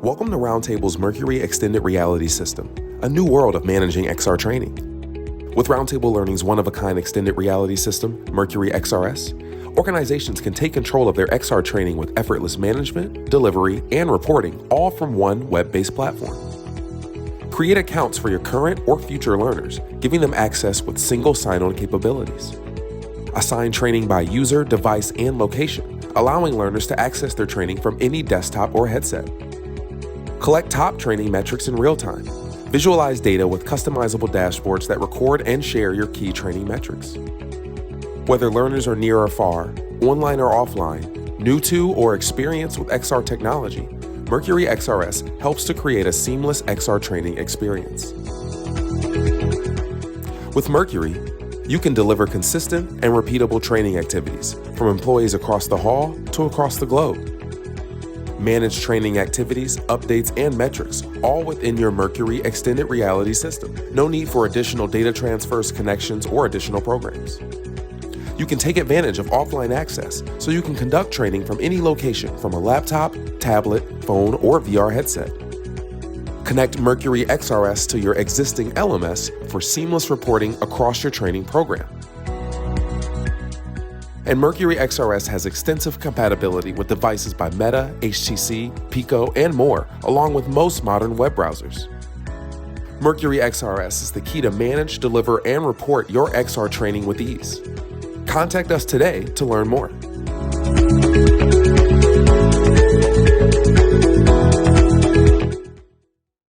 Welcome to Roundtable's Mercury Extended Reality System, a new world of managing XR training. With Roundtable Learning's one-of-a-kind extended reality system, Mercury XRS, organizations can take control of their XR training with effortless management, delivery, and reporting, all from one web-based platform. Create accounts for your current or future learners, giving them access with single sign-on capabilities. Assign training by user, device, and location, allowing learners to access their training from any desktop or headset. Collect top training metrics in real time. Visualize data with customizable dashboards that record and share your key training metrics. Whether learners are near or far, online or offline, new to or experienced with XR technology, Mercury XRS helps to create a seamless XR training experience. With Mercury, you can deliver consistent and repeatable training activities from employees across the hall to across the globe. Manage training activities, updates, and metrics, all within your Mercury Extended Reality System. No need for additional data transfers, connections, or additional programs. You can take advantage of offline access, so you can conduct training from any location from a laptop, tablet, phone, or VR headset. Connect Mercury XRS to your existing LMS for seamless reporting across your training program. And Mercury XRS has extensive compatibility with devices by Meta, HTC, Pico, and more, along with most modern web browsers. Mercury XRS is the key to manage, deliver, and report your XR training with ease. Contact us today to learn more.